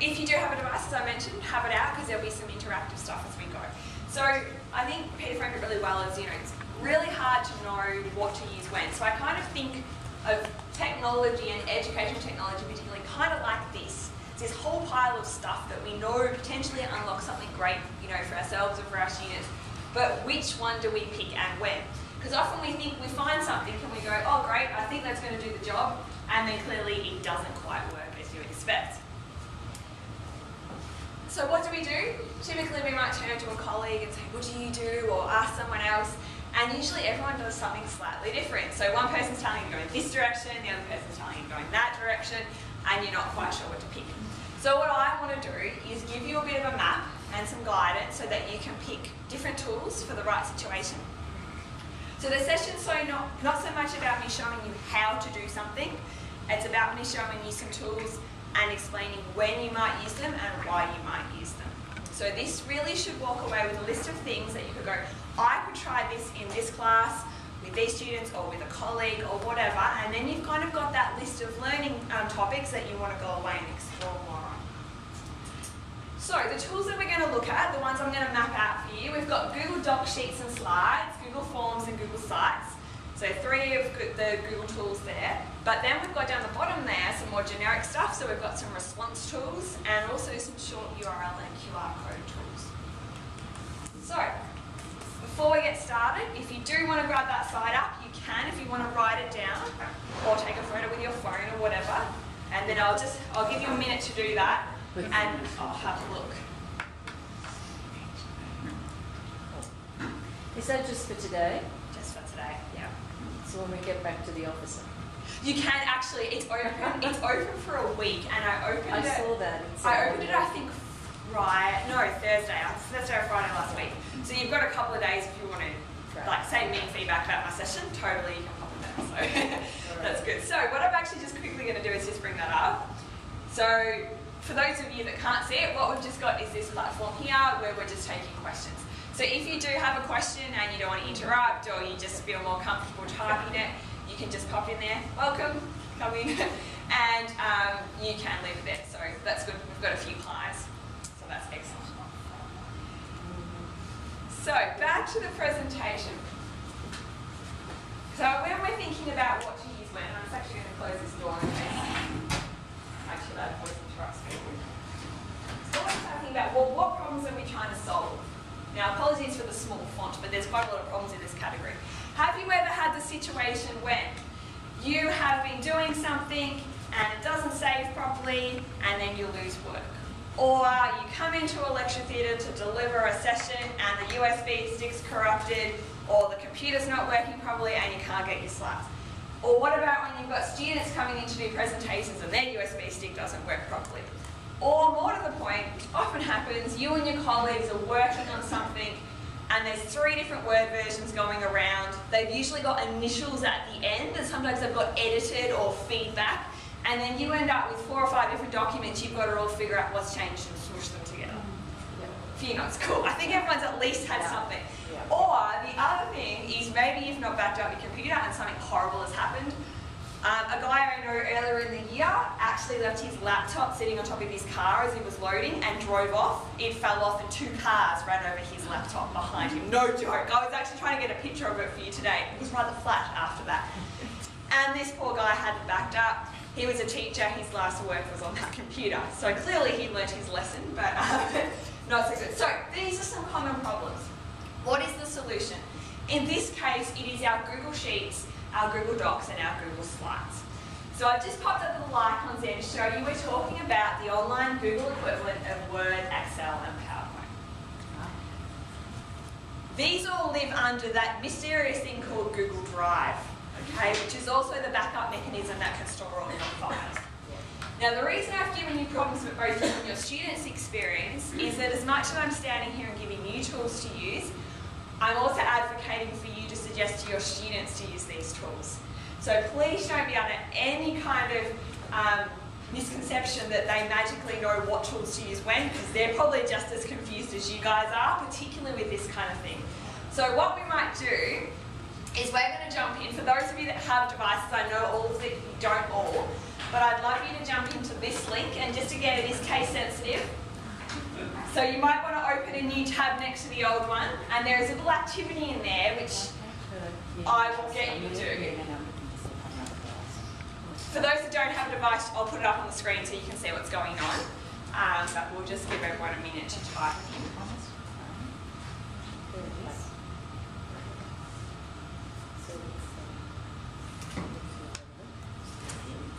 If you do have a device, as I mentioned, have it out because there'll be some interactive stuff as we go. So I think Peter framed it really well as, it's really hard to know what to use when. So I kind of think of technology and educational technology particularly kind of like this. It's this whole pile of stuff that we know potentially unlocks something great, for ourselves or for our students. But which one do we pick and when? Because often we think we find something and we go, oh great, I think that's going to do the job, and then clearly it doesn't quite work as you expect. So what do? Typically we might turn to a colleague and say, what do you do? Or ask someone else. And usually everyone does something slightly different. So one person's telling you to go in this direction, the other person's telling you to go in that direction, and you're not quite sure what to pick. So what I want to do is give you a bit of a map and some guidance so that you can pick different tools for the right situation. So the session's not so much about me showing you how to do something, it's about me showing you some tools and explaining when you might use them and why you might use them. So this really should walk away with a list of things that you could go, I could try this in this class, with these students or with a colleague or whatever, and then you've kind of got that list of learning topics that you want to go away and explore more on. So the tools that we're going to look at, the ones I'm going to map out for you, we've got Google Doc Sheets and Slides, Google Forms and Google Sites. So 3 of the Google tools there. But then we've got down the bottom there some more generic stuff. So we've got some response tools and also some short URL and QR code tools. So before we get started, if you do want to grab that site up, you can if you want to write it down or take a photo with your phone or whatever. And then I'll give you a minute to do that and I'll have a look. Is that just for today? Just for today, yeah. So when we get back to the office? You can actually, it's open for a week, and I opened it. I saw that. I opened it, I think, Thursday or Friday last week. So you've got a couple of days if you want to, send me feedback about my session, totally you can pop in there, so that's good. So what I'm actually just quickly going to do is just bring that up. So for those of you that can't see it, what we've just got is this platform here where we're just taking questions. So if you do have a question and you don't want to interrupt or you just feel more comfortable typing it, you can just pop in there, welcome, come in, and you can leave it there. So that's good. We've got a few highs, so that's excellent. So back to the presentation. So when we're thinking about what to use when, I'm just actually going to close this door in case actually that voice interrupts people. So we're talking about, well, what problems are we trying to solve? Now, apologies for the small font, but there's quite a lot of problems in this category. Have you ever had the situation when you have been doing something and it doesn't save properly and then you lose work? Or you come into a lecture theatre to deliver a session and the USB stick's corrupted, or the computer's not working properly and you can't get your slides? Or what about when you've got students coming in to do presentations and their USB stick doesn't work properly? Or more to the point, which often happens, you and your colleagues are working on something and there's 3 different Word versions going around. They've usually got initials at the end and sometimes they've got edited or feedback, and then you end up with 4 or 5 different documents you've got to all figure out what's changed and smoosh them together. Few notes, cool. I think everyone's at least had something. Or the other thing is maybe you've not backed up your computer and something horrible has happened. A guy I know earlier in the year actually left his laptop sitting on top of his car as he was loading and drove off. It fell off and 2 cars ran over his laptop behind him. No joke. I was actually trying to get a picture of it for you today. It was rather flat after that. And this poor guy hadn't backed up. He was a teacher. His last work was on that computer. So clearly he learnt his lesson, but not so good. So these are some common problems. What is the solution? In this case, it is our Google Sheets, our Google Docs and our Google Slides. So I've just popped up little icons there to show you we're talking about the online Google equivalent of Word, Excel and PowerPoint. These all live under that mysterious thing called Google Drive, okay, which is also the backup mechanism that can store all your files. Now the reason I've given you problems with both from your students' experience is that as much as I'm standing here and giving you tools to use, I'm also advocating for you to suggest to your students to use these tools. So please don't be under any kind of misconception that they magically know what tools to use when, because they're probably just as confused as you guys are, particularly with this kind of thing. So what we might do is we're going to jump in. For those of you that have devices, I know all of you don't all, but I'd love you to jump into this link, and just again, it is case sensitive. So you might want to open a new tab next to the old one, and there is a little activity in there which I will get you to do. For those that don't have a device, I'll put it up on the screen so you can see what's going on. But we'll just give everyone a minute to type in.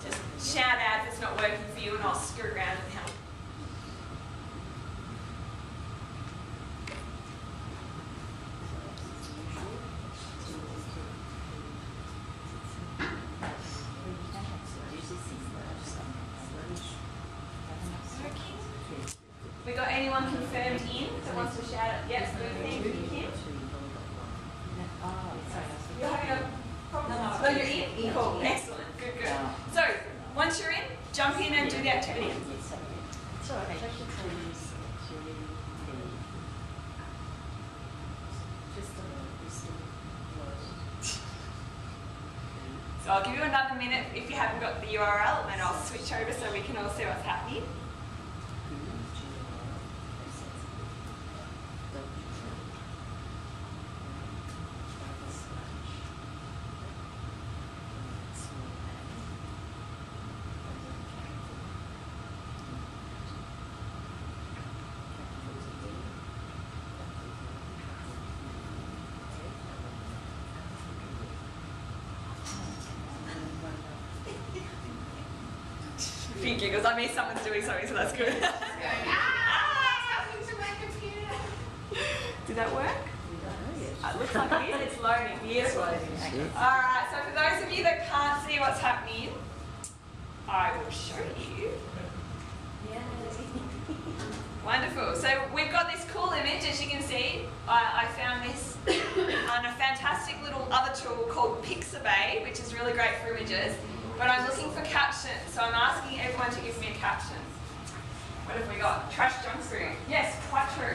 Just shout out if it's not working for you, and I'll screw around and help. We got anyone confirmed in that wants to shout out? Yes, good. Thank you, Kim. You're having a problem? No, you're in? Cool. Excellent. Good, good. So, once you're in, jump in and do the activity. So I'll give you another minute if you haven't got the URL, and then I'll switch over so we can all see what's happening. A few giggles. I mean, someone's doing something, so that's good. Did that work? It looks like it is. It's loading. Beautiful. Alright, so for those of you that can't see what's happening, I will show you. Wonderful. So we've got this cool image, as you can see. I found this on a fantastic little other tool called Pixabay, which is really great for images. But I'm looking for captions, so I'm asking everyone to give me a caption. What have we got? Trash junk food. Yes, quite true.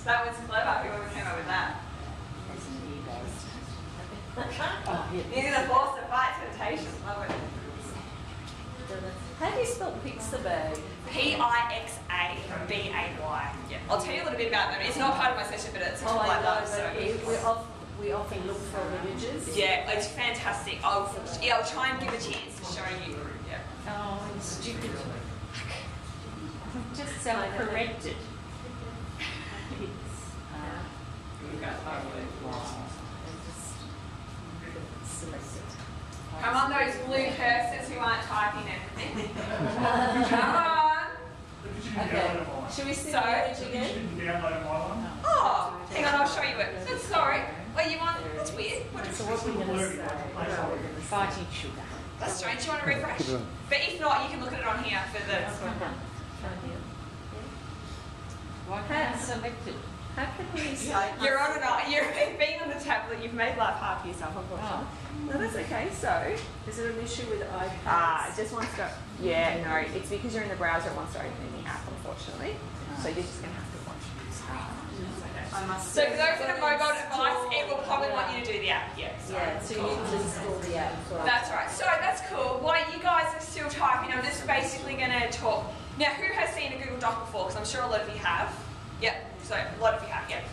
That was clever. Whoever came up with that. Using the force to fight temptation. Love it. How do you spell Pixabay? P-I-X-A-B-A-Y. Yeah. I'll tell you a little bit about them. It's not part of my session, but it's a tool I love. So. We often look for images. Yeah, it's fantastic. I'll try and give a chance to show you. Yeah. Oh, I'm stupid. Just self-corrected. Come on, those blue cursors who aren't typing everything. Come on. Okay. Should we see the image again? Oh, hang on, I'll show you it. That's sorry. Wait, you want? That's weird. What is So what we're going to say? Fighting sugar. That's strange. You want to refresh? But if not, you can look at it on here for the. Why can't I select it? How can we say? You're on and on. You're being on the tablet. You've made life hard for yourself, unfortunately. No, that's okay. So, is it an issue with iPads? it just wants to. Yeah, no, it's because you're in the browser. It wants to open in the app, unfortunately. So you're just going to have to watch this. So for those with a mobile device, it will probably want you to do the app. Yeah. So you need to install the app. That's right. So that's cool. While you guys are still typing, I'm just basically going to talk. Now, who has seen a Google Doc before? Because I'm sure a lot of you have. Yep. So a lot of you have. Yep.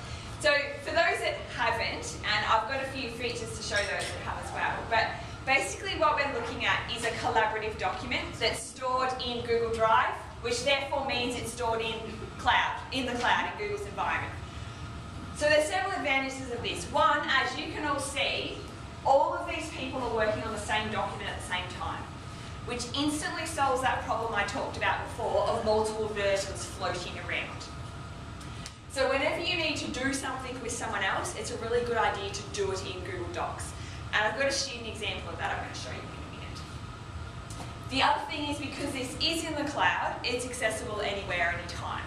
So for those that haven't, and I've got a few features to show those that have as well, but basically what we're looking at is a collaborative document that's stored in Google Drive, which therefore means it's stored in the cloud, in Google's environment. So there's several advantages of this. One, as you can all see, all of these people are working on the same document at the same time, which instantly solves that problem I talked about before of multiple versions floating around. So whenever you need to do something with someone else, it's a really good idea to do it in Google Docs. And I've got a student example of that I'm going to show you in a minute. The other thing is, because this is in the cloud, it's accessible anywhere, anytime.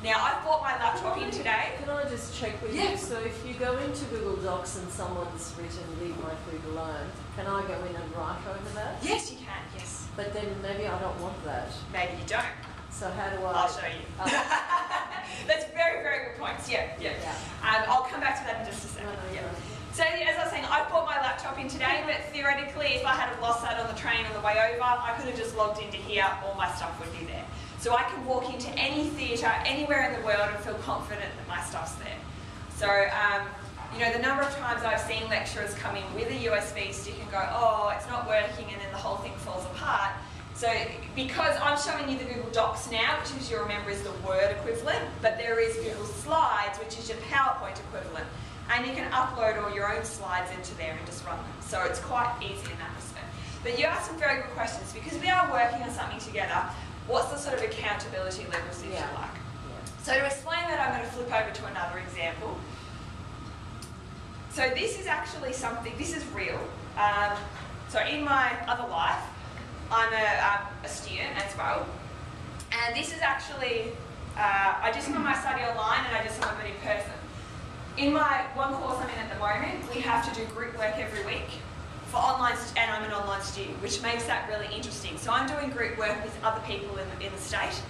Now, I've brought my laptop in today. Can I just check with you? So if you go into Google Docs and someone's written "leave my food alone," can I go in and write over that? Yes, you can, yes. But then maybe I don't want that. Maybe you don't. So how do I... I'll show you. That's very, very good points. Yeah. I'll come back to that in just a second. So as I was saying, I brought my laptop in today, but theoretically, if I had lost that on the train on the way over, I could have just logged into here, all my stuff would be there. So I can walk into any theatre, anywhere in the world and feel confident that my stuff's there. So, you know, the number of times I've seen lecturers come in with a USB stick and go, oh, it's not working, and then the whole thing falls apart. So, because I'm showing you the Google Docs now, which as you remember is the Word equivalent, but there is Google Slides, which is your PowerPoint equivalent. And you can upload all your own slides into there and just run them. So it's quite easy in that respect. But you asked some very good questions. Because we are working on something together, what's the sort of accountability levels that you like? So to explain that, I'm going to flip over to another example. So this is actually something, this is real. So in my other life, I'm a student as well. And this is actually, I do some of my study online and I do some of it in person. In my one course I'm in at the moment, we have to do group work every week for online, and I'm an online student, which makes that really interesting. So I'm doing group work with other people in the state,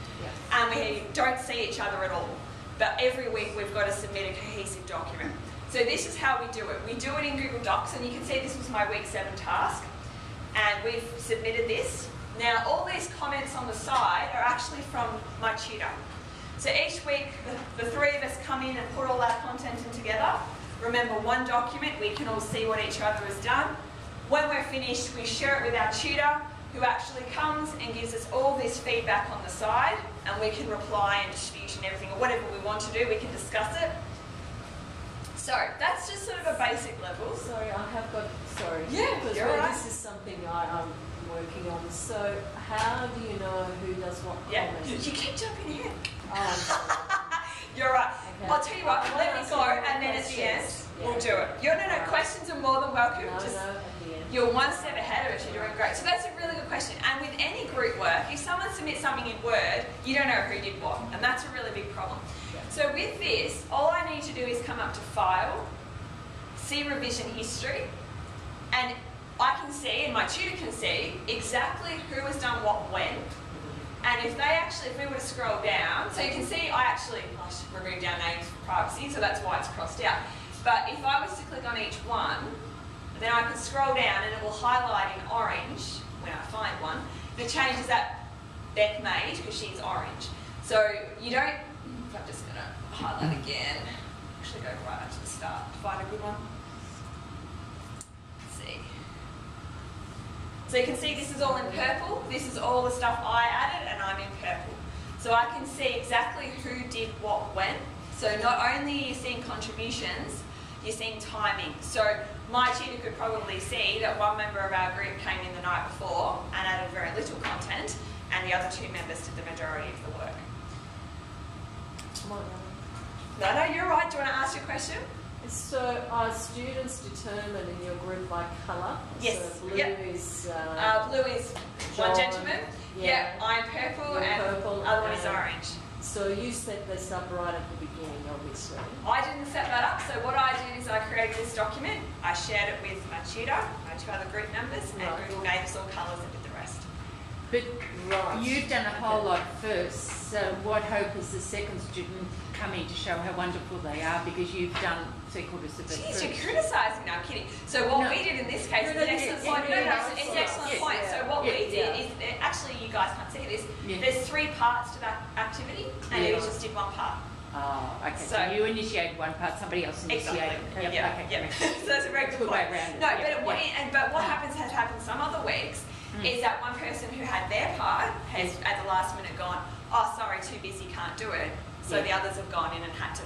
and we don't see each other at all. But every week we've got to submit a cohesive document. So this is how we do it. We do it in Google Docs, and you can see this was my week 7 task, and we've submitted this. Now all these comments on the side are actually from my tutor. So each week, the 3 of us come in and put all our content in together. Remember, one document, we can all see what each other has done. When we're finished, we share it with our tutor, who actually comes and gives us all this feedback on the side, and we can reply and distribute and everything, or whatever we want to do, we can discuss it. So that's just sort of a basic level. Sorry, I have got, sorry. Yeah, because you're right. This is something I'm working on. So how do you know who does what comment? You keep jumping in. Oh, you're right. okay. I'll tell you what, let me go, and then at the end, we'll do it. No, questions are more than welcome. No, just, at the end. You're one step ahead of it, you're doing great. So that's a really good question. And with any group work, if someone submits something in Word, you don't know who did what, and that's a really big problem. So with this, all I need to do is come up to File, see Revision History, and I can see, and my tutor can see, exactly who has done what when. And if we were to scroll down, so you can see I should remove our names for privacy, so that's why it's crossed out. But if I was to click on each one, then I can scroll down and it will highlight in orange, when I find one, the changes that Beck made, because she's orange. So you don't, I'm just going to highlight again, actually go right up to the start to find a good one. Let's see. So you can see this is all in purple. This is all the stuff I added, and I'm in purple. So I can see exactly who did what when. So not only are you seeing contributions, you're seeing timing. So my tutor could probably see that one member of our group came in the night before and added very little content, and the other 2 members did the majority of the work. No, you're right. Do you want to ask your question? So are students determined in your group by colour? Yes. So blue is... blue is John, one gentleman. Yeah. I'm purple, You're and purple, other one is orange. So you set this up right at the beginning, obviously. I didn't set that up. So what I did is I created this document. I shared it with my tutor, my 2 other group members, and Google gave us all colours and did the rest. But you've done a whole lot first, so what hope is the second student coming to show how wonderful they are because you've done 3/4 of it Jeez, first? you're criticising me. No, I'm kidding. So what we did in this case is an excellent point. No, it's an excellent point. So what we did is, actually you guys can't see this, there's 3 parts to that activity, and you just did 1 part. Oh, okay. So you initiated 1 part, somebody else initiated. Exactly. So that's a very good point. No, but what has happened some other weeks is that one person who had their part has at the last minute gone, oh sorry, too busy, can't do it. So the others have gone in and had to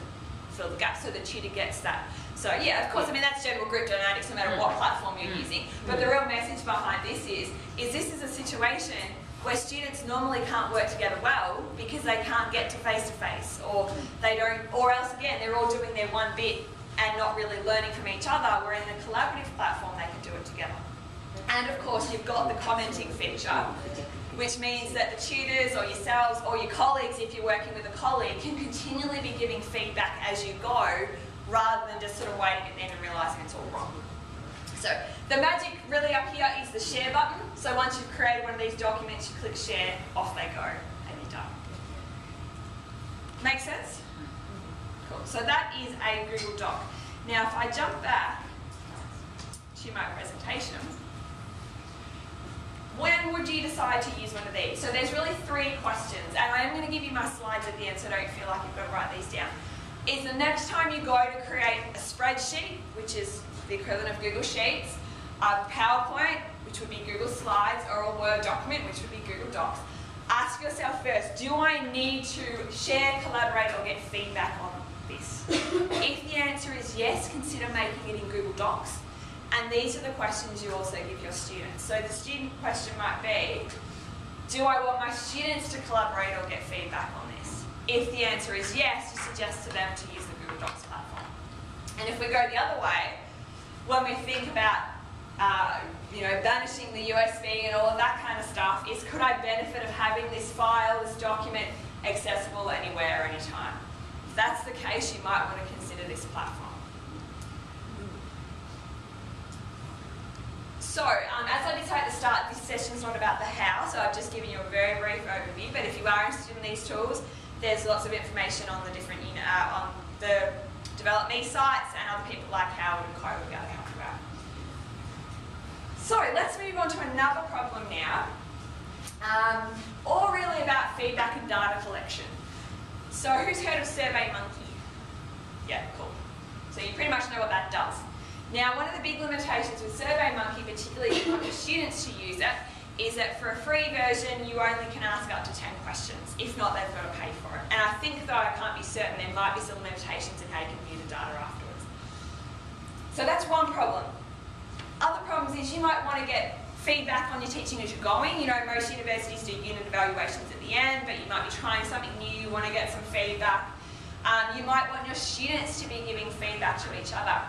fill the gap, so the tutor gets that. So yeah, of course, I mean that's general group dynamics no matter what platform you're using, but the real message behind this is this is a situation where students normally can't work together well because they can't get to face, or they don't, or else again, they're all doing their one bit and not really learning from each other, where in a collaborative platform they can do it together. And of course you've got the commenting feature, which means that the tutors or yourselves or your colleagues, if you're working with a colleague, can continually be giving feedback as you go, rather than just sort of waiting at the end and realising it's all wrong. So the magic really up here is the share button. So once you've created one of these documents, you click share, off they go, and you're done. Make sense? Cool. So that is a Google Doc. Now if I jump back to my presentation. When would you decide to use one of these? So there's really 3 questions, and I am going to give you my slides at the end, so don't feel like you've got to write these down. Is the next time you go to create a spreadsheet, which is the equivalent of Google Sheets, a PowerPoint, which would be Google Slides, or a Word document, which would be Google Docs, ask yourself first, do I need to share, collaborate, or get feedback on this? If the answer is yes, consider making it in Google Docs. And these are the questions you also give your students. So the student question might be, do I want my students to collaborate or get feedback on this? If the answer is yes, you suggest to them to use the Google Docs platform. And if we go the other way, when we think about banishing the USB and all of that kind of stuff, is could I benefit of having this file, this document, accessible anywhere, anytime? If that's the case, you might want to consider this platform. So, as I did say at the start, this session's not about the how, so I've just given you a very brief overview, but if you are interested in these tools, there's lots of information on the different on the Develop Me sites, and other people like Howard and Co will be able to help you out. So, let's move on to another problem now, all really about feedback and data collection. So, who's heard of SurveyMonkey? Yeah, cool. So you pretty much know what that does. Now, one of the big limitations with SurveyMonkey, particularly if you want your students to use it, is that for a free version, you only can ask up to 10 questions. If not, they've got to pay for it. And I think, though I can't be certain, there might be some limitations in how you can view the data afterwards. So that's one problem. Other problems is you might want to get feedback on your teaching as you're going. You know, most universities do unit evaluations at the end, but you might be trying something new, you want to get some feedback. You might want your students to be giving feedback to each other.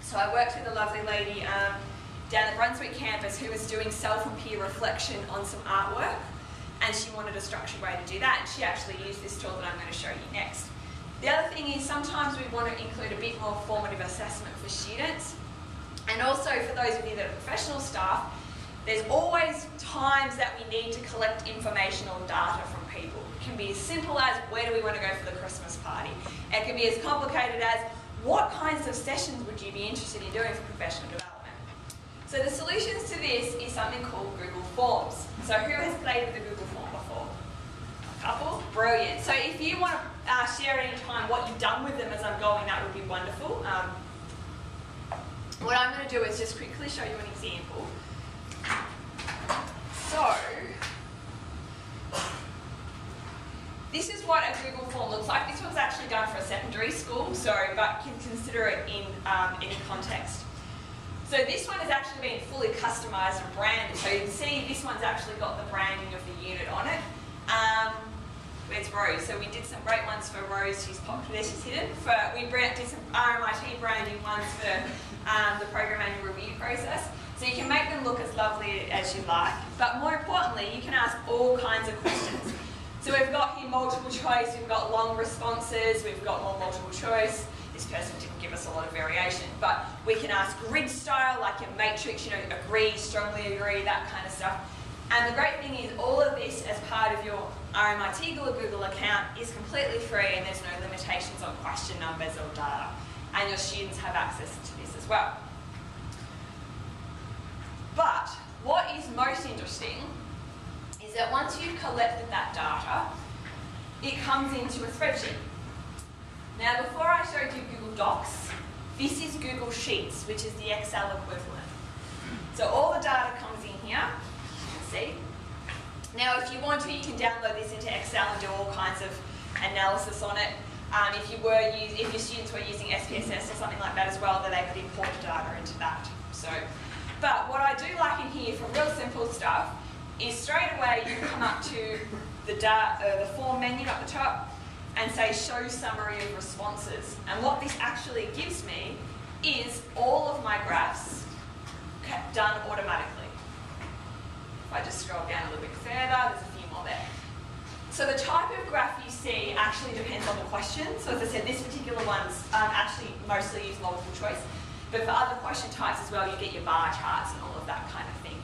So I worked with a lovely lady down at Brunswick campus who was doing self and peer reflection on some artwork, and she wanted a structured way to do that, and she actually used this tool that I'm going to show you next. The other thing is sometimes we want to include a bit more formative assessment for students, and also for those of you that are professional staff, there's always times that we need to collect information or data from people. It can be as simple as where do we want to go for the Christmas party. It can be as complicated as what kinds of sessions would you be interested in doing for professional development? So the solutions to this is something called Google Forms. So who has played with a Google Form before? A couple? Brilliant. So if you want to share at any time what you've done with them as I'm going, that would be wonderful. What I'm going to do is just quickly show you an example. So, this is what a Google form looks like. This one's actually done for a secondary school, but you can consider it in any context. So this one has actually been fully customised and branded. So you can see this one's actually got the branding of the unit on it. Where's Rose? So we did some great ones for Rose, she's popped there, she's hidden. We did some RMIT branding ones for the program annual review process. So you can make them look as lovely as you like. But more importantly, you can ask all kinds of questions. So we've got here multiple choice, we've got long responses, we've got more multiple choice. This person didn't give us a lot of variation, but we can ask grid style, like your matrix, agree, strongly agree, that kind of stuff. And the great thing is all of this as part of your RMIT Google account is completely free, and there's no limitations on question numbers or data. And your students have access to this as well. But what is most interesting is that once you've collected that data, it comes into a spreadsheet. Now, before I showed you Google Docs, this is Google Sheets, which is the Excel equivalent. So all the data comes in here, you can see. Now, if you want to, you can download this into Excel and do all kinds of analysis on it. If your students were using SPSS or something like that as well, then they could import the data into that. But what I do like in here for real simple stuff is straight away you come up to the form menu at the top and say show summary of responses. And what this actually gives me is all of my graphs done automatically. If I just scroll down a little bit further, there's a few more there. So the type of graph you see actually depends on the question. So as I said, this particular one's actually mostly use multiple choice. But for other question types as well, you get your bar charts and all of that kind of thing.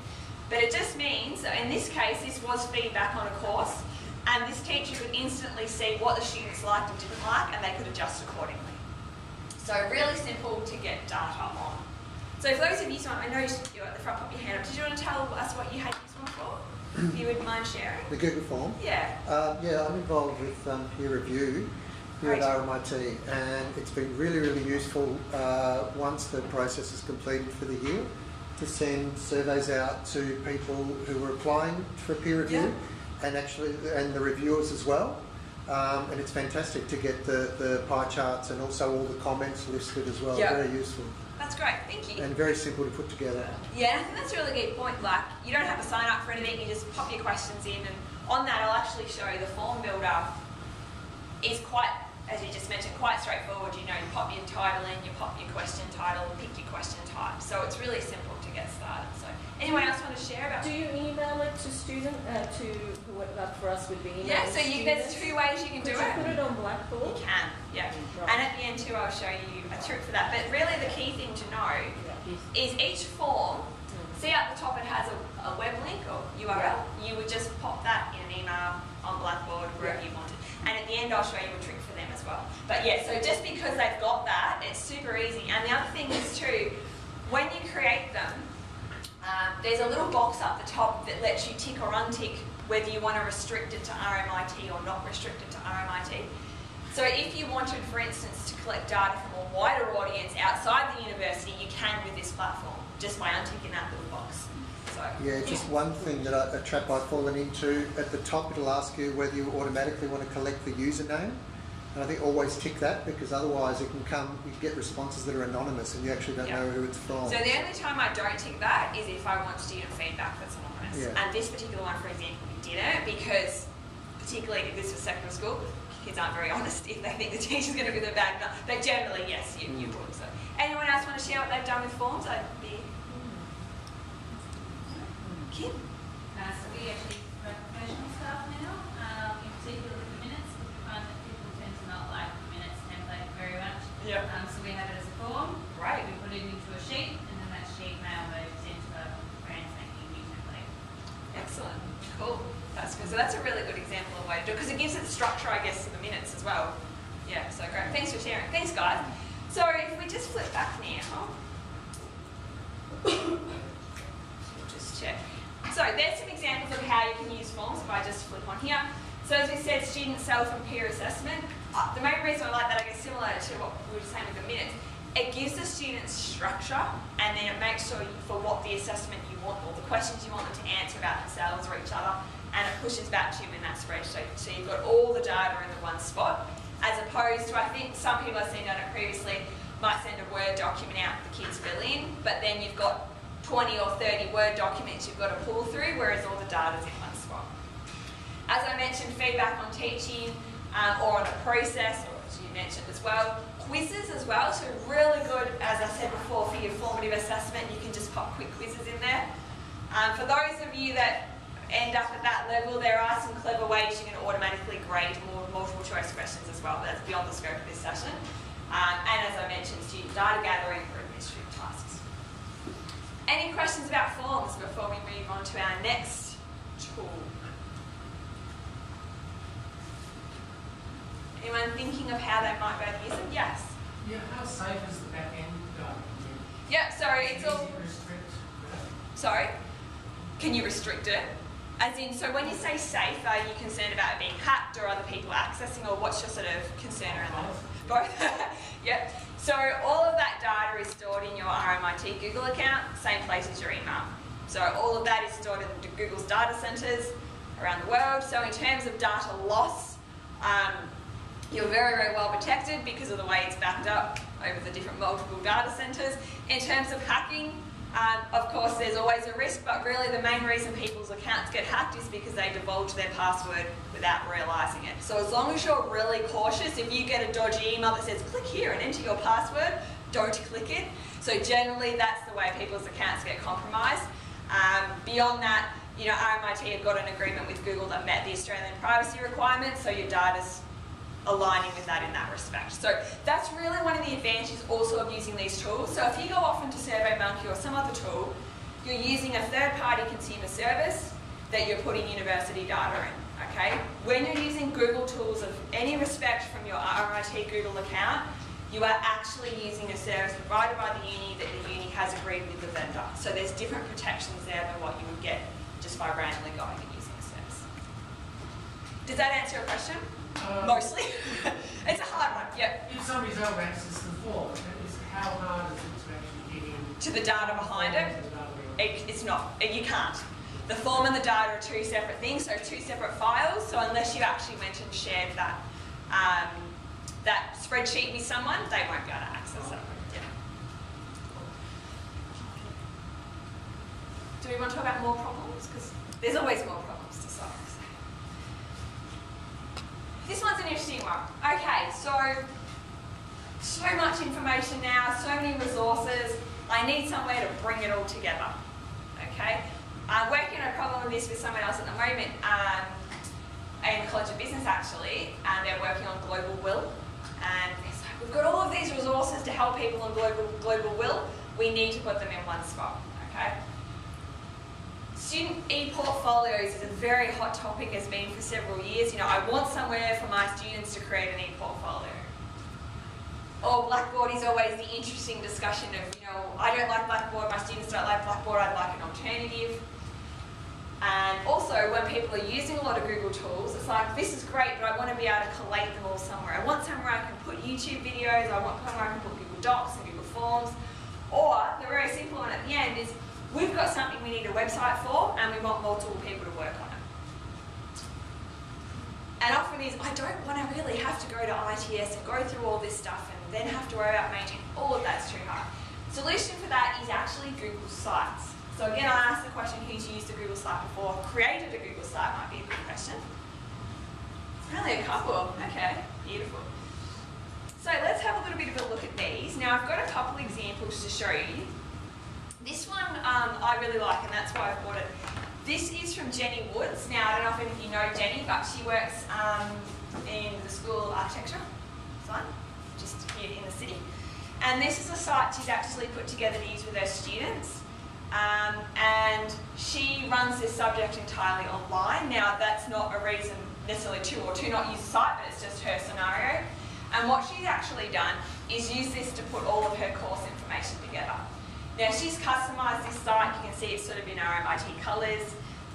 But it just means, so in this case, this was feedback on a course, and this teacher could instantly see what the students liked and didn't like, and they could adjust accordingly. So really simple to get data on. So for those of you, I know you're at the front, put your hand up. Did you want to tell us what you had used one for? If you wouldn't mind sharing. The Google form? Yeah. Yeah, I'm involved with peer review here at RMIT, and it's been really, really useful once the process is completed for the year to send surveys out to people who are applying for peer review and the reviewers as well. And it's fantastic to get the pie charts and also all the comments listed as well. Very useful. That's great, thank you. And very simple to put together. Yeah, I think that's a really good point. Like, you don't have to sign up for anything, you just pop your questions in, and on that I'll actually show you the form builder is quite, as you just mentioned, quite straightforward. You know, you pop your title in, you pop your question title, pick your question type. So it's really simple to get started. So anyone else want to share about? Do you email it to for us with the email? Yeah, so there's two ways you can do it. Could you put it on Blackboard? You can, yeah. Right. And at the end too, I'll show you a trick for that. But really the key thing to know is each form, see at the top it has a web link or URL. You would just pop that in an email on Blackboard, wherever you wanted. And at the end I'll show you a trick for them as well. But yeah, so just because they've got that, it's super easy. And the other thing is too, when you create them, there's a little box up the top that lets you tick or untick whether you want to restrict it to RMIT or not restrict it to RMIT. So if you wanted, for instance, to collect data from a wider audience outside the university, you can with this platform, just by unticking that little box. So, yeah, just one thing that a trap I've fallen into, at the top it'll ask you whether you automatically want to collect the username. And I think always tick that, because otherwise you get responses that are anonymous and you actually don't know who it's from. So the only time I don't tick that is if I want student feedback that's anonymous. Yeah. And this particular one, for example, we didn't, because particularly if this was secondary school, kids aren't very honest if they think the teacher's going to be the bad. But generally, yes, you would. So, anyone else want to share what they've done with forms? I'd be. Kim? So we actually use professional staff now, in particular with the minutes, because we find that people tend to not like the minutes template very much. Yeah. So we have it as a form. Right. We put it into a sheet, and then that sheet now moves into a brand spanking new template. Excellent. Cool. That's good. So that's a really good example of a way to do it, because it gives it structure, I guess, to the minutes as well. Yeah, so great. Thanks for sharing. Thanks, guys. So if we just flip back now, we'll just check. So there's some examples of how you can use forms if I just flip on here. So as we said, student self and peer assessment. The main reason I like that, I guess, similar to what we were saying with the minutes, it gives the students structure, and then it makes sure for what the assessment you want, or the questions you want them to answer about themselves or each other, and it pushes back to you in that spreadsheet. So you've got all the data in the one spot, as opposed to, I think some people I've seen done it previously, might send a Word document out the kids fill in, but then you've got 20 or 30 Word documents you've got to pull through, whereas all the data's in one spot. As I mentioned, feedback on teaching or on a process, or as you mentioned as well, quizzes as well, so really good, as I said before, for your formative assessment, you can just pop quick quizzes in there. For those of you that end up at that level, there are some clever ways you can automatically grade more multiple choice questions as well. That's beyond the scope of this session. And as I mentioned, student data gathering for administrative tasks. Any questions about forms before we move on to our next tool? Anyone thinking of how they might be able to use them? Yes? Yeah, how safe is the back end? Yeah, so it's all... Sorry? Can you restrict it? As in, so when you say safe, are you concerned about it being hacked or other people accessing, or what's your sort of concern around that? Both. Yep. So all of that data is stored in your RMIT Google account, same place as your email. So all of that is stored in Google's data centers around the world. So in terms of data loss, you're very, very well protected because of the way it's backed up over the different multiple data centers. In terms of hacking, of course there's always a risk, but really the main reason people's accounts get hacked is because they divulge their password without realising it. So as long as you're really cautious, if you get a dodgy email that says click here and enter your password, don't click it. So generally that's the way people's accounts get compromised. Beyond that, you know, RMIT have got an agreement with Google that met the Australian privacy requirements, so your data's aligning with that in that respect. So that's really one of the advantages also of using these tools. So if you go off into SurveyMonkey or some other tool, you're using a third-party consumer service that you're putting university data in, okay? When you're using Google tools of any respect from your RMIT Google account, You are actually using a service provided by the uni that the uni has agreed with the vendor. So there's different protections there than what you would get just by randomly going and using a service. Does that answer your question? Mostly. It's a hard one, yep. If somebody's over access the form, how hard is it to actually get in? To the data behind it? It's not. You can't. The form and the data are two separate things, so two separate files. So unless you actually went and shared that that spreadsheet with someone, they won't be able to access it. Yeah. Do we want to talk about more problems? Because there's always more problems to solve. This one's an interesting one. Okay, so much information now, so many resources. I need somewhere to bring it all together. Okay, I'm working on a problem with this with someone else at the moment in the College of Business actually, and they're working on global will. And it's like, we've got all of these resources to help people on global will. We need to put them in one spot. Okay. Student e-portfolios is a very hot topic, has been for several years. You know, I want somewhere for my students to create an e-portfolio. Or Blackboard is always the interesting discussion of, you know, I don't like Blackboard, my students don't like Blackboard, I'd like an alternative. And also, when people are using a lot of Google tools, it's like, this is great, but I want to be able to collate them all somewhere. I want somewhere I can put YouTube videos, I want somewhere I can put Google Docs and Google Forms. Or, the very simple one at the end is, we've got something we need a website for, and we want multiple people to work on it. And often is, I don't want to really have to go to ITS and go through all this stuff and then have to worry about maintaining all of that's too hard. Solution for that is actually Google Sites. So again, I asked the question, who's used a Google site before? Created a Google site might be a good question. Really a couple, okay, beautiful. So let's have a little bit of a look at these. Now I've got a couple examples to show you. This one I really like, and that's why I bought it. This is from Jenny Woods. Now, I don't know if any of you know Jenny, but she works in the School of Architecture, just here in the city. And this is a site she's actually put together to use with her students. And she runs this subject entirely online. Now, that's not a reason necessarily to not use the site, but it's just her scenario. And what she's actually done is use this to put all of her course information together. Now she's customised this site, you can see it's sort of in RMIT colours,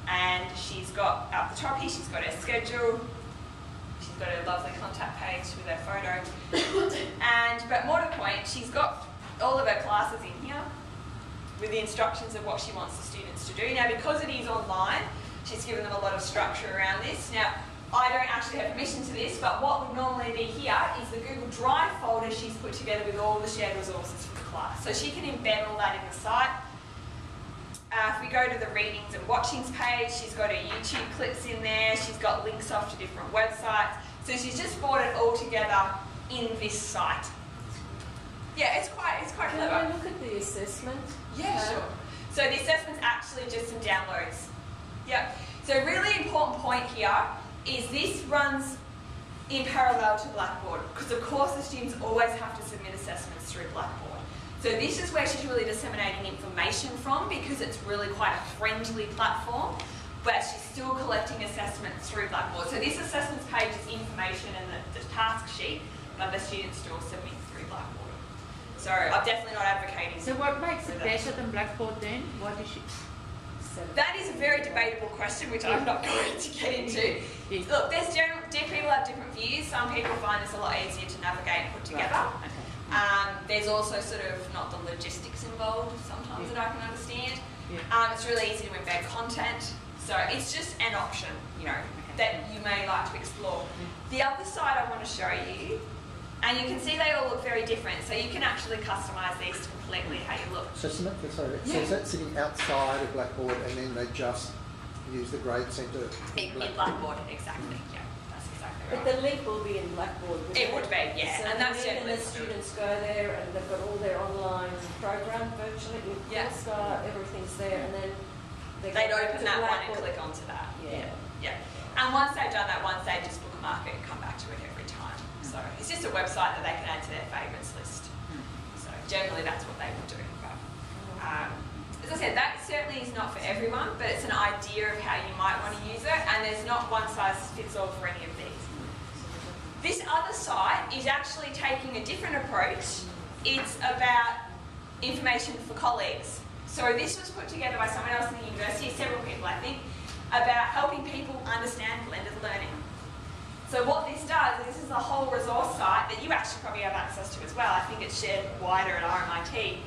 and she's got, up the top here, she's got her schedule, she's got her lovely contact page with her photo, but more to the point, she's got all of her classes in here with the instructions of what she wants the students to do. Now because it is online, she's given them a lot of structure around this. Now, I don't actually have permission to this, but what would normally be here is the Google Drive folder she's put together with all the shared resources for the class. So she can embed all that in the site. If we go to the readings and watchings page, she's got her YouTube clips in there, she's got links off to different websites. So she's just brought it all together in this site. Yeah, it's quite clever. Can we look at the assessment? Yeah, sure. So the assessment's actually just some downloads. Yep. So really important point here is this runs in parallel to Blackboard, because of course the students always have to submit assessments through Blackboard. So this is where she's really disseminating information from, because it's really quite a friendly platform, but she's still collecting assessments through Blackboard. So this assessments page is information and the task sheet, but the students still submit through Blackboard. So I'm definitely not advocating. So what makes it better than Blackboard then? Why does she? That is a very debatable question, which I'm not going to get into. Yes. Look, people have different views. Some people find this a lot easier to navigate and put together. Right. Okay. There's also sort of not the logistics involved sometimes that I can understand. Yeah. It's really easy to embed content. So it's just an option, you know, that you may like to explore. The other side I want to show you, and you can see they all look very different, so you can actually customise these completely how you look. So Samantha, sorry, so is that sitting outside of Blackboard and then they just use the grade centre? In Blackboard, exactly, yeah, that's exactly right. But the link will be in Blackboard. It would be, yeah, So and that's then generally the students go there and they've got all their online program virtually with Coursera, everything's there, and then they'd go open to that one and Blackboard. click onto that. Yeah. Yeah. And once they've done that once, they just bookmark it and come back to it every time. So it's just a website that they can add to their favourites list. So generally that's what they would do. But, as I said, that certainly is not for everyone, but it's an idea of how you might want to use it, and there's not one size fits all for any of these. This other site is actually taking a different approach. It's about information for colleagues. So this was put together by someone else in the university, several people I think, about helping people understand blended learning. So what this does is this is a whole resource site that you actually probably have access to as well. I think it's shared wider at RMIT,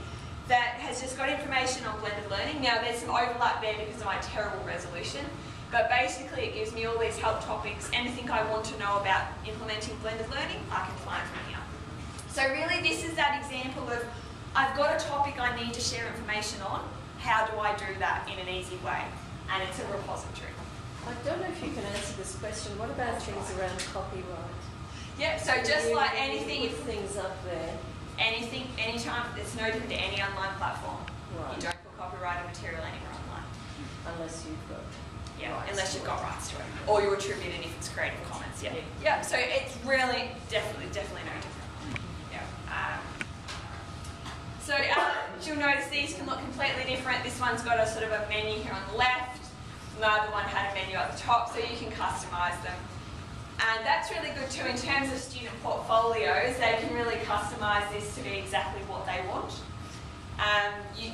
that has just got information on blended learning. Now there's some overlap there because of my terrible resolution, but basically it gives me all these help topics. Anything I want to know about implementing blended learning, I can find from here. So really this is that example of, I've got a topic I need to share information on. How do I do that in an easy way? And it's a repository. I don't know if you can answer this question. What about things around copyright? Yeah, so just like anything, you put things up there. Anything, anytime, it's no different to any online platform. Right. You don't put copyrighted material anywhere online. Unless you've got Unless you've got rights to it. Or you attribute it if it's Creative Commons, yeah. So it's really, definitely no different. Yeah. So you'll notice these can look completely different. This one's got a sort of a menu here on the left. The other one had a menu at the top, so you can customise them. And that's really good too in terms of student portfolios. They can really customise this to be exactly what they want.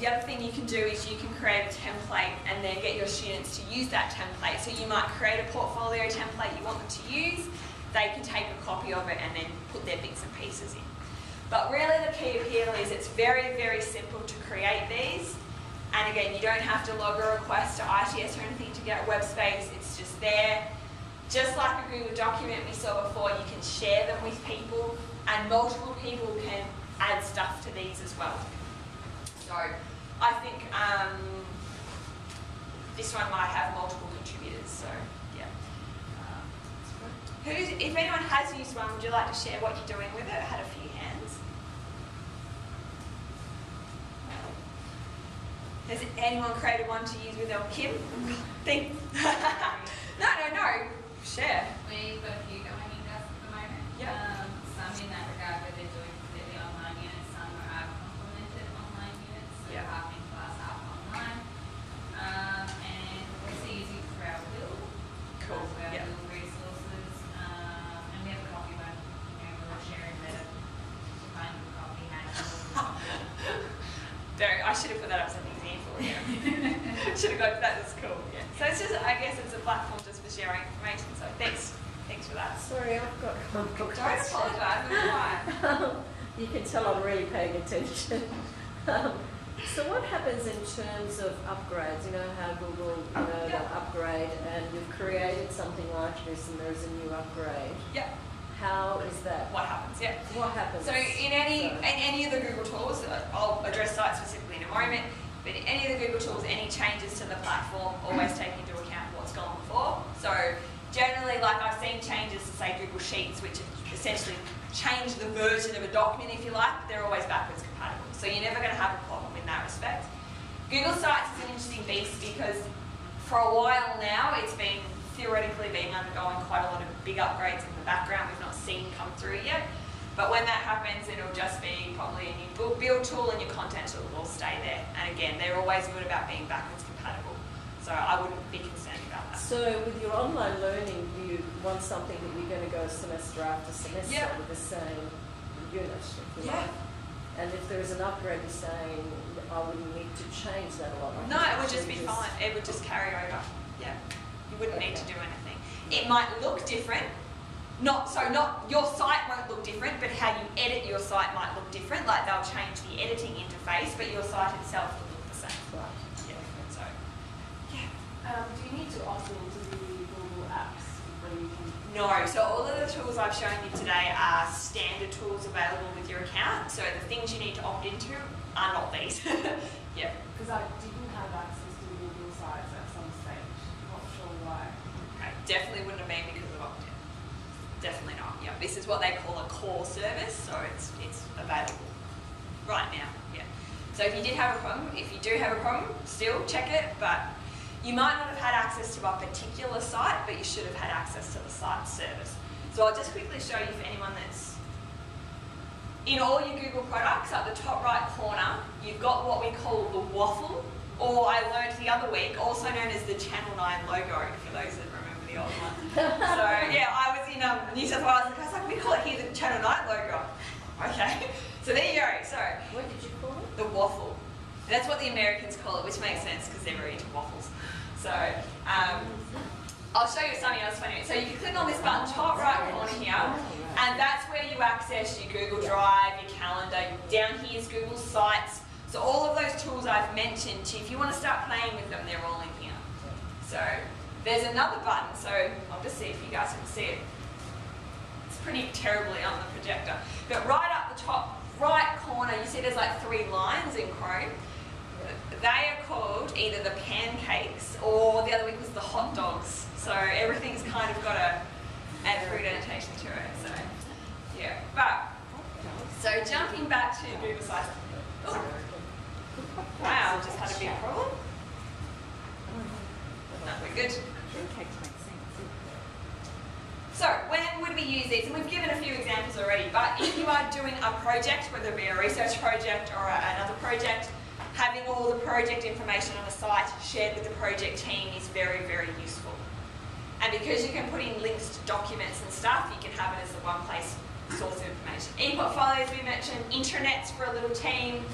The other thing you can do is you can create a template and then get your students to use that template. So you might create a portfolio template you want them to use. They can take a copy of it and then put their bits and pieces in. But really the key appeal is it's very, very simple to create these. And again, you don't have to log a request to ITS or anything to get a web space. It's just there. Just like a Google document we saw before, you can share them with people and multiple people can add stuff to these as well. So I think this one might have multiple contributors, so yeah. If anyone has used one, would you like to share what you're doing with it? I had a few hands. Has anyone created one to use with their Kim? Think. No. Share. We've got a few going in us at the moment. Yeah. Some in that regard where they're doing completely online units, some are complemented online units, so half in class, half online. And we're also using it for our build. Cool. For our build resources. And we have a copy one, we're sharing better to find a copy I should have put that up as an example. Yeah. Should have got that. That's cool. Yeah. So it's just, I guess, it's a platform just for sharing information. So thanks for that. Sorry, I've got one more Don't question. apologise. I'm fine. You can tell I'm really paying attention. So what happens in terms of upgrades? You know how Google, they'll upgrade, and you've created something like this, and there's a new upgrade. Yeah. How is that? What happens? Yeah. What happens? So in any of the Google tools, I'll address site specifically in a moment, but in any of the Google tools, any changes to the platform always take into account what's gone before. So generally, like I've seen changes to say Google Sheets, which essentially change the version of a document, if you like, but they're always backwards compatible. So you're never going to have a problem in that respect. Google Sites is an interesting beast because for a while now, it's been theoretically been undergoing quite a lot of big upgrades in the background we've not seen come through yet. But when that happens, it'll just be probably a new build tool and your content tool will all stay there. And again, they're always good about being backwards compatible. So I wouldn't be concerned about that. So with your online learning, you want something that you're going to go semester after semester with the same unit, if you like. And if there is an upgrade, you're saying I wouldn't need to change that a lot. No, it would just be fine. It would just carry over. Yeah. You wouldn't need to do anything. It might look different. Not your site won't look different, but how you edit your site might look different. Like they'll change the editing interface, but your site itself will look the same. Right. Yeah. So. Do you need to opt into the Google Apps where you can? No. So all of the tools I've shown you today are standard tools available with your account. So the things you need to opt into are not these. Yeah. Because I didn't have access to Google Sites at some stage. Not sure why. Okay. Definitely wouldn't have been because of opt-in. Definitely not. Yeah. This is what they call a core service, so it's available right now. Yeah. So if you did have a problem, if you do have a problem, still check it, but you might not have had access to a particular site, but you should have had access to the site service. So I'll just quickly show you for anyone that's in all your Google products, at the top right corner, you've got what we call the waffle, or I learned the other week, also known as the Channel 9 logo, for those that remember the old one. So yeah, I was in New South Wales and I was like, we call it here the Channel 9 logo. Okay, so there you go. So What did you call it? the waffle. That's what the Americans call it, which makes sense because they're very into waffles. So I'll show you something else funny. So you can click on this button, top right corner here, and that's where you access your Google Drive, your calendar. Down here is Google Sites. So all of those tools I've mentioned, if you want to start playing with them, they're all in here. So there's another button, so I'll just see if you guys can see it. It's pretty terribly on the projector. But right up the top right corner, you see there's like 3 lines in Chrome. They are called either the pancakes or the other week was the hot dogs. So everything's kind of got a food annotation to it. So yeah, but so jumping back to Google Sites. Oh, wow, just had a big problem. No, we're good. So when would we use these? And we've given a few examples already, but if you are doing a project, whether it be a research project or another project, having all the project information on the site shared with the project team is very, very useful. And because you can put in links to documents and stuff, you can have it as a one-place source of information. E-portfolios we mentioned, intranets for a little team,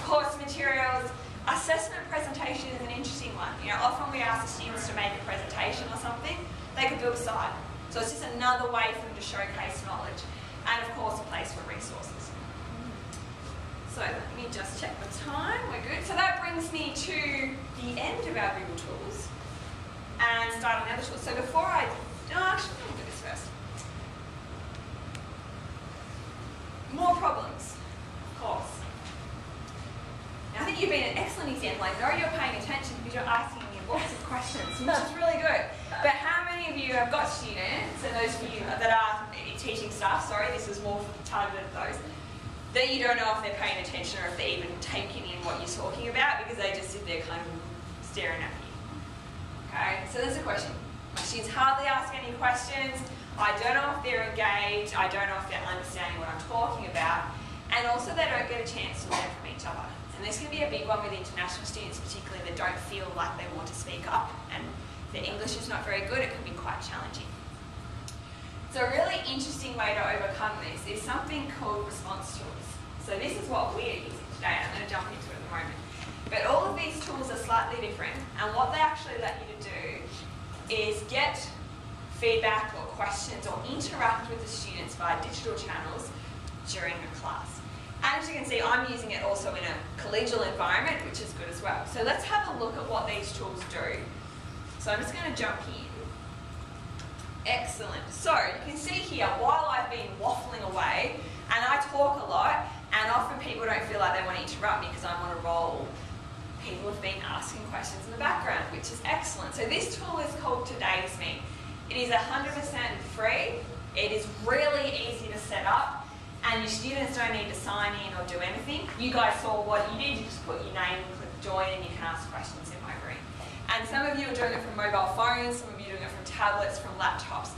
course materials. Assessment presentation is an interesting one. You know, often we ask the students to make a presentation or something, they could build a site. So it's just another way for them to showcase knowledge. And of course, a place for resources. So let me just check the time, we're good. So that brings me to the end of our Google Tools and start on the other tools. So before actually, I'll do this first. More problems, of course. Now, I think you've been an excellent example. I know you're paying attention because you're asking me lots of questions, which is really good. But how many of you have got students, and those of you that are teaching staff, sorry, this is more targeted at those, that you don't know if they're paying attention or if they're even taking in what you're talking about because they just sit there kind of staring at you. Okay, so there's a question. My students hardly ask any questions. I don't know if they're engaged. I don't know if they're understanding what I'm talking about. And also they don't get a chance to learn from each other. And this can be a big one with international students, particularly that don't feel like they want to speak up. And if their English is not very good, it can be quite challenging. So a really interesting way to overcome this is something called response tools. So this is what we're using today. I'm going to jump into it in a moment. But all of these tools are slightly different, and what they actually let you to do is get feedback or questions or interact with the students via digital channels during the class. And as you can see, I'm using it also in a collegial environment, which is good as well. So let's have a look at what these tools do. So I'm just going to jump in. Excellent. So you can see here, while I've been waffling away, and I talk a lot, and often people don't feel like they want to interrupt me because I'm on a roll, people have been asking questions in the background, which is excellent. So this tool is called Today's Meet. It is 100% free. It is really easy to set up, and your students don't need to sign in or do anything. You guys saw what you did. You just put your name and click join, and you can ask questions in my room. And some of you are doing it from mobile phones, some of you are doing it from tablets, from laptops.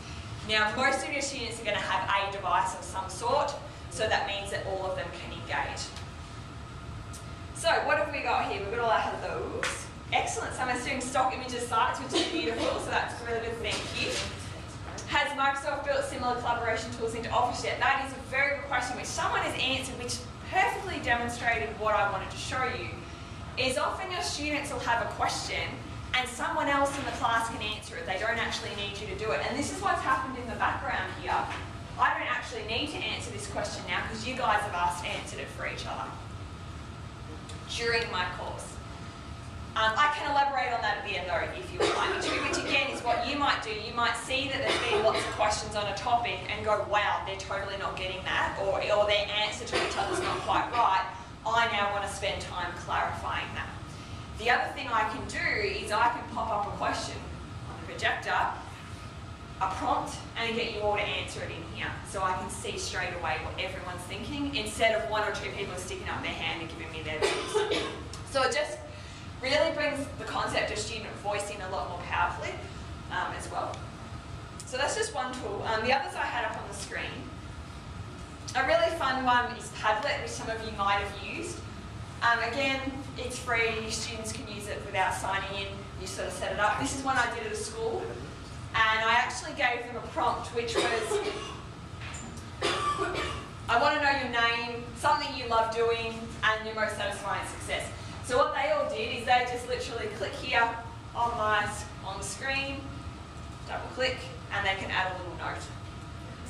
Now, most of your students are going to have a device of some sort, so that means that all of them can engage. So what have we got here? We've got all our hellos. Excellent. Someone's doing stock images sites, which is beautiful, so that's really good. Thank you. Has Microsoft built similar collaboration tools into Office yet? That is a very good question, which someone has answered, which perfectly demonstrated what I wanted to show you. Is often your students will have a question and someone else in the class can answer it. They don't actually need you to do it. And this is what's happened in the background here. I don't actually need to answer this question now because you guys have answered it for each other during my course. I can elaborate on that at the end though if you would like me to, which again is what you might do. You might see that there's been lots of questions on a topic and go, wow, they're totally not getting that, or their answer to each other's not quite right. I now want to spend time clarifying that. The other thing I can do is I can pop up a question on the projector, a prompt, and get you all to answer it in here. So I can see straight away what everyone's thinking instead of one or two people sticking up their hand and giving me their views. So it just really brings the concept of student voice in a lot more powerfully as well. So that's just one tool. The others I had up on the screen. A really fun one is Padlet, which some of you might have used. Again, it's free, students can use it without signing in, you sort of set it up. This is one I did at a school, and I actually gave them a prompt which was, I want to know your name, something you love doing, and your most satisfying success. So what they all did is they just literally click here on the screen, double click, and they can add a little note.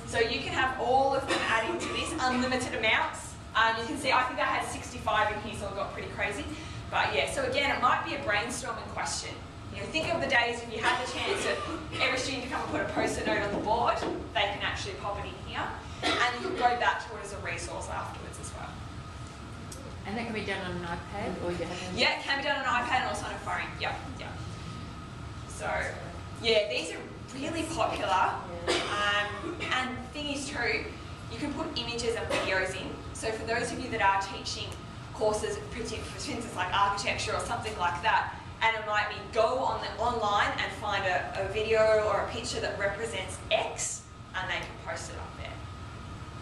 So you can have all of them adding to this, unlimited amounts. You can see I think I had 65 in here, so it got pretty crazy. But yeah, so again, it might be a brainstorming question. You know, think of the days if you had the chance of every student to come and put a post-it note on the board, they can actually pop it in here, and you can go back to it as a resource afterwards as well. And that can be done on an iPad, or you have? Yeah, it can be done on an iPad and also on a phone. Yep, yep. So yeah, these are really popular. And the thing is too, you can put images and videos in. So for those of you that are teaching courses, for instance like architecture or something like that, and it might be go on online and find a video or a picture that represents X, and they can post it up there.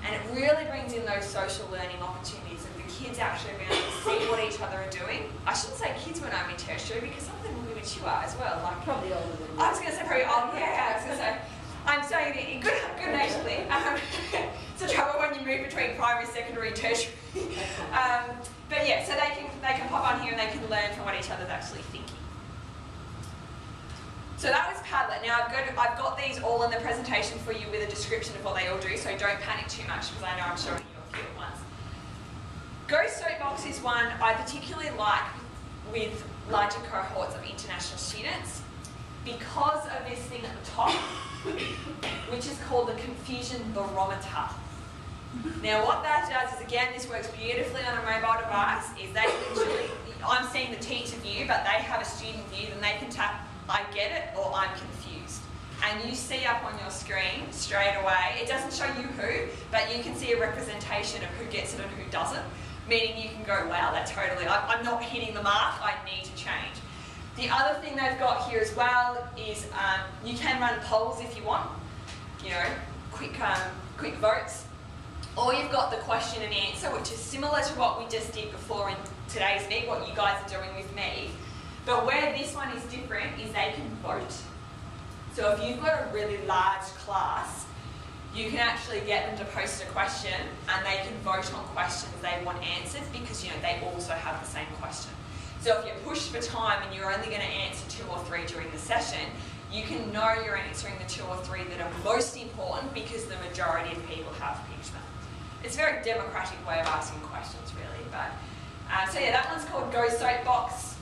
And it really brings in those social learning opportunities of the kids actually being able to see what each other are doing. I shouldn't say kids when I'm in tertiary because some of them will be mature as well. Like Probably older than I was going to say probably old, yeah, I was going to say. I'm saying it good naturally. It's the trouble when you move between primary, secondary, tertiary. But yeah, so they can pop on here and they can learn from what each other's actually thinking. So that was Padlet. Now I've got these all in the presentation for you with a description of what they all do, so don't panic too much because I know I'm showing you a few at once. Go Soapbox is one I particularly like with larger cohorts of international students because of this thing at the top, which is called the confusion barometer. Now what that does is, again, this works beautifully on a mobile device, is they literally, I'm seeing the teacher view, but they have a student view, then they can tap, I get it, or I'm confused. And you see up on your screen straight away, it doesn't show you who, but you can see a representation of who gets it and who doesn't, meaning you can go, wow, that totally, I'm not hitting the mark, I need to change. The other thing they've got here as well is you can run polls if you want, you know, quick votes. Or you've got the question and answer, which is similar to what we just did before in today's meet, what you guys are doing with me. But where this one is different is they can vote. So if you've got a really large class, you can actually get them to post a question and they can vote on questions they want answered because, you know, they also have the same question. So if you're pushed for time and you're only going to answer 2 or 3 during the session, you can know you're answering the 2 or 3 that are most important because the majority of people have picked them. It's a very democratic way of asking questions, really. But so yeah, that one's called Go Soapbox.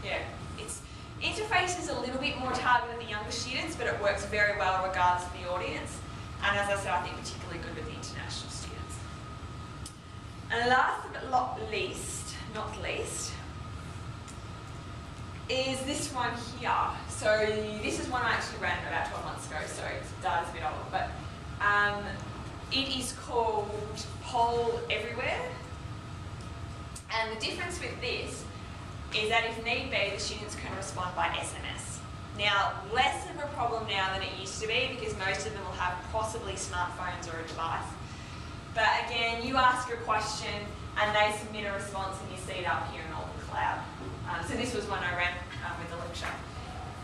Yeah, its interface is a little bit more targeted at the younger students, but it works very well regardless of the audience. And as I said, I think particularly good with the international students. And last but not least, is this one here. So this is one I actually ran about 12 months ago, so its data's a bit old, but it is called Poll Everywhere. And the difference with this is that if need be, the students can respond by SMS. Now, less of a problem now than it used to be because most of them will have possibly smartphones or a device. But again, you ask a question and they submit a response and you see it up here in all the cloud. So this was one I ran with the lecture.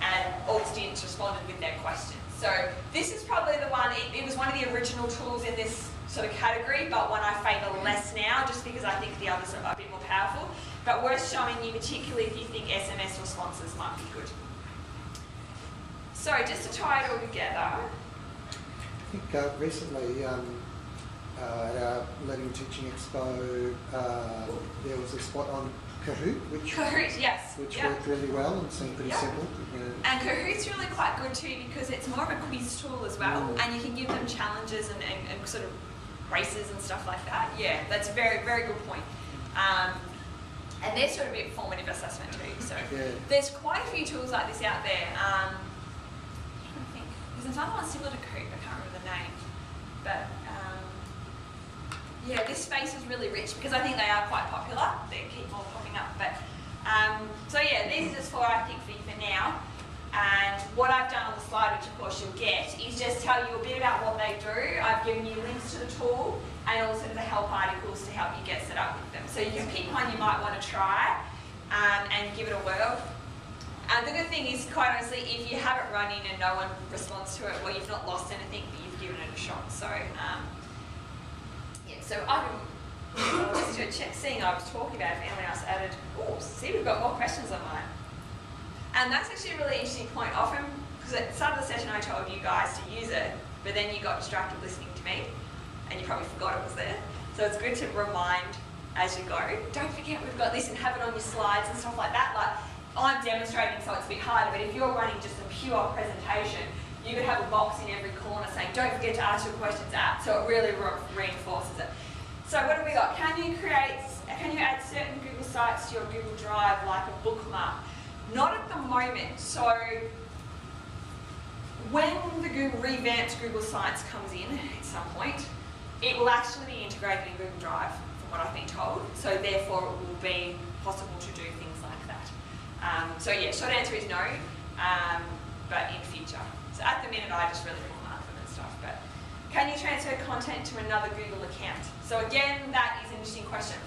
And all the students responded with their questions. So this is probably the one, it was one of the original tools in this sort of category, but one I favour less now just because I think the others are a bit more powerful. But worth showing you, particularly if you think SMS responses might be good. So just to tie it all together. I think recently at our Learning and Teaching Expo, there was a spot on Kahoot, which worked really well and seemed pretty simple. And Kahoot's really quite good too because it's more of a quiz tool as well, and you can give them challenges and sort of races and stuff like that. Yeah, that's a very, very good point. And they're sort of a bit formative assessment too. So there's quite a few tools like this out there. I'm trying to think. There's another one similar to Kahoot, I can't remember the name, but. Yeah, this space is really rich because I think they are quite popular. They keep on popping up. But so yeah, these are just for I think for now. And what I've done on the slide, which of course you'll get, is just tell you a bit about what they do. I've given you links to the tool and also to the help articles to help you get set up with them. So you can pick one you might want to try and give it a whirl. And the good thing is, quite honestly, if you have it running and no one responds to it, well, you've not lost anything, but you've given it a shot. So, yeah, so I can just do a check, seeing I was talking about if anyone else added. Oh, see, we've got more questions on mine. And that's actually a really interesting point. Often, because at the start of the session I told you guys to use it, but then you got distracted listening to me, and you probably forgot it was there. So it's good to remind as you go. Don't forget we've got this and have it on your slides and stuff like that. Like, I'm demonstrating, so it's a bit harder, but if you're running just a pure presentation, you could have a box in every corner saying, don't forget to ask your questions out. So it really reinforces it. So what have we got? Can you add certain Google Sites to your Google Drive, like a bookmark? Not at the moment. So when the Google revamped Google Sites comes in at some point, it will actually be integrated in Google Drive, from what I've been told. So therefore it will be possible to do things like that. So yeah, short answer is no, but in future. So at the minute I just really bookmark them and stuff. But can you transfer content to another Google account? So again, that is an interesting question.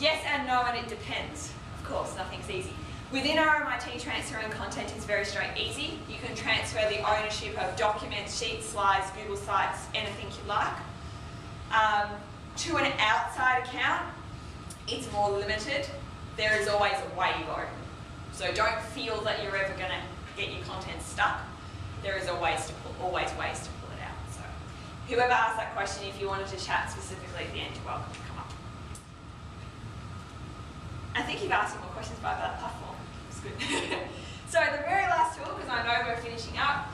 Yes and no, and it depends. Of course, nothing's easy. Within RMIT, transferring content is very easy. You can transfer the ownership of documents, sheets, slides, Google Sites, anything you like. To an outside account, it's more limited. There is always a way though. So don't feel that you're ever going to get your content stuck. There is always ways to pull it out. So whoever asked that question, if you wanted to chat specifically at the end, you're welcome to come up. I think you've asked more questions about that platform. It's good. So the very last tool, because I know we're finishing up,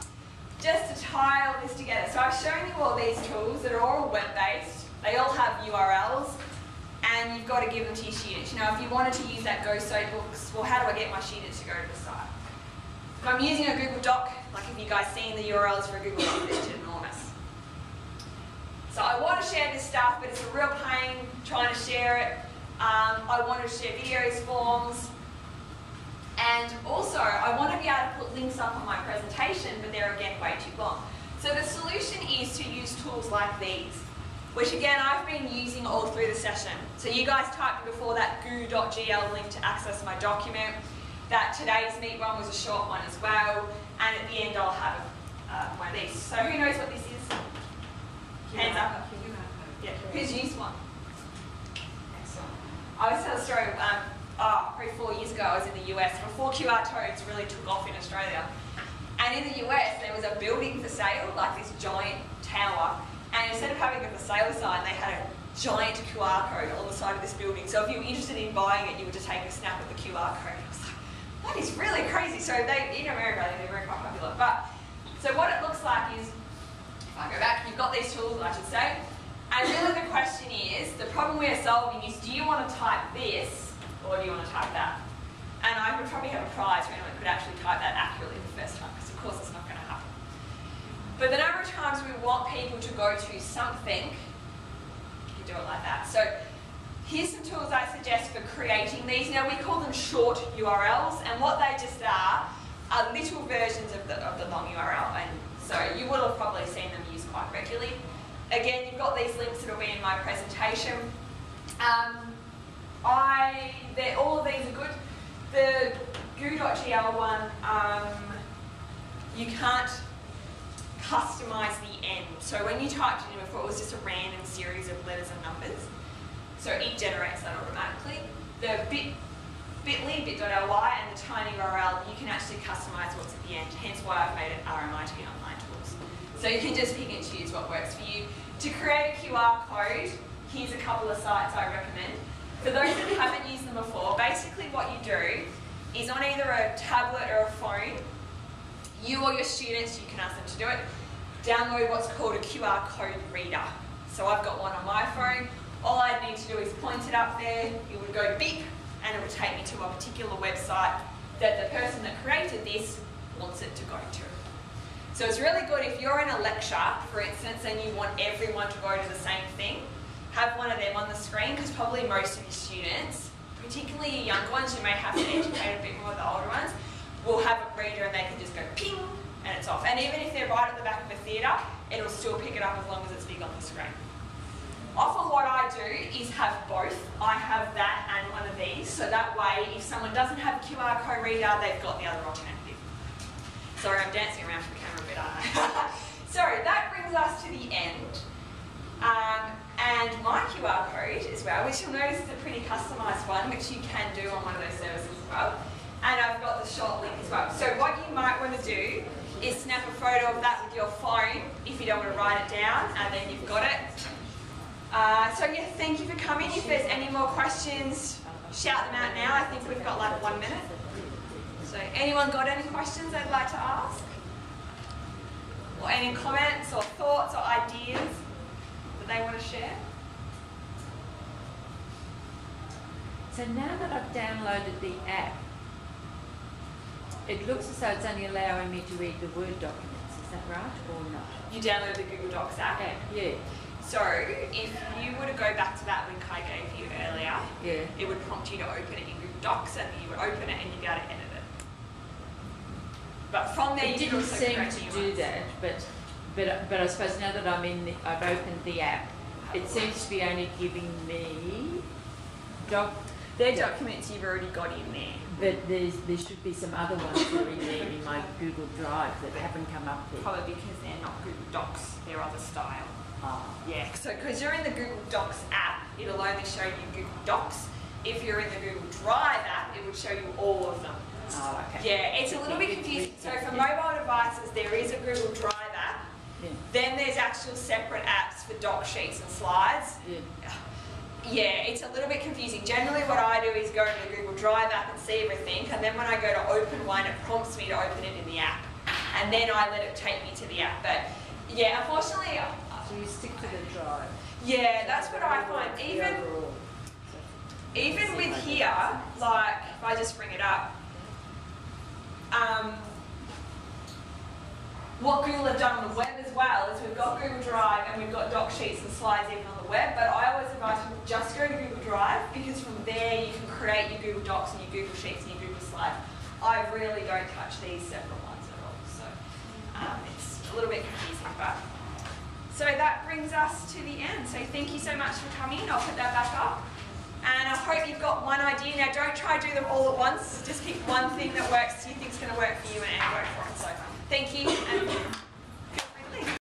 just to tie all this together. So I've shown you all these tools that are all web-based. They all have URLs, and you've got to give them to your students. You know, if you wanted to use that GoSotebooks, well, how do I get my students to go to the site? If I'm using a Google Doc, like if you guys seen the URLs for a Google Doc, it's enormous. So I want to share this stuff, but it's a real pain trying to share it. I want to share videos, forms, and also I want to be able to put links up on my presentation, but they're again way too long. So the solution is to use tools like these, which again I've been using all through the session. So you guys typed before that goo.gl link to access my document. That today's meet one was a short one as well, and at the end I'll have one of these. So who knows what this is? Hands up. Yeah. Who's used one? I always tell a story, probably 4 years ago I was in the US, before QR codes really took off in Australia. And in the US there was a building for sale, like this giant tower, and instead of having a for sale sign, they had a giant QR code on the side of this building. So if you were interested in buying it, you would just take a snap of the QR code. I was like, that is really crazy. So in America, they're very quite popular. But so what it looks like is, if I go back, you've got these tools, I should say. And really the question is, the problem we're solving is, do you want to type this, or do you want to type that? And I would probably have a prize for anyone who could actually type that accurately the first time, because of course it's not going to happen. But the number of times we want people to go to something, you can do it like that. So here's some tools I suggest for creating these. Now we call them short URLs, and what they just are little versions of the long URL. And so you will have probably seen them used quite regularly. Again, you've got these links that will be in my presentation. All of these are good. The goo.gl one, you can't customize the end. So when you typed it in before, it was just a random series of letters and numbers. So it generates that automatically. The bit.ly, bit.ly, and the tiny URL, you can actually customize what's at the end, hence why I've made it RMIT Online Tools. So you can just pick and choose what works for you. To create a QR code, here's a couple of sites I recommend. For those that haven't used them before, basically what you do is on either a tablet or a phone, you or your students, you can ask them to do it, download what's called a QR code reader. So I've got one on my phone. All I need to do is point it up there, it would go beep, and it would take me to a particular website that the person that created this wants it to go to. So it's really good if you're in a lecture, for instance, and you want everyone to go to the same thing, have one of them on the screen, because probably most of your students, particularly your younger ones, you may have to educate a bit more the older ones, will have a reader and they can just go ping, and it's off. And even if they're right at the back of a theatre, it'll still pick it up as long as it's big on the screen. Often what I do is have both. I have that and one of these, so that way if someone doesn't have a QR code reader, they've got the other alternative. Sorry, I'm dancing around for the camera a bit, aren't I? So that brings us to the end. And my QR code as well, which you'll notice is a pretty customised one, which you can do on one of those services as well. And I've got the short link as well. So what you might want to do is snap a photo of that with your phone if you don't want to write it down, and then you've got it. So yeah, thank you for coming. If there's any more questions, shout them out now. I think we've got like 1 minute. So anyone got any questions they'd like to ask? Or any comments or thoughts or ideas that they want to share? So now that I've downloaded the app, it looks as though it's only allowing me to read the Word documents. Is that right or not? You downloaded the Google Docs app? Yeah. So if you were to go back to that link I gave you earlier, it would prompt you to open it in Google Docs, and you would open it and you'd be able to edit it. But from there, it you didn't can also seem create to new do ones. that, but I suppose now that I've opened the app, it seems to be only giving me They're documents you've already got in there. But there should be some other ones that are in there in my Google Drive that haven't come up there. Probably because they're not Google Docs, they're other style. Oh. Yeah, so because you're in the Google Docs app, it'll only show you Google Docs. If you're in the Google Drive app, it would show you all of them. Oh, okay. Yeah, it's a little bit confusing. So for mobile devices, there is a Google Drive app. Yeah. Then there's actual separate apps for doc sheets and slides. Yeah, it's a little bit confusing. Generally what I do is go to the Google Drive app and see everything, and then when I go to open one, it prompts me to open it in the app. And then I let it take me to the app. But yeah, unfortunately... So you stick to the drive. Yeah, that's what I find. Even with here, like, if I just bring it up, what Google have done on the web as well is we've got Google Drive and we've got doc sheets and slides even on the web, but I always advise people just go to Google Drive, because from there you can create your Google Docs and your Google Sheets and your Google Slides. I really don't touch these separate ones at all, so it's a little bit confusing, but... So that brings us to the end. So thank you so much for coming. I'll put that back up. And I hope you've got one idea. Now don't try to do them all at once. Just pick one thing that works, you think is going to work for you and go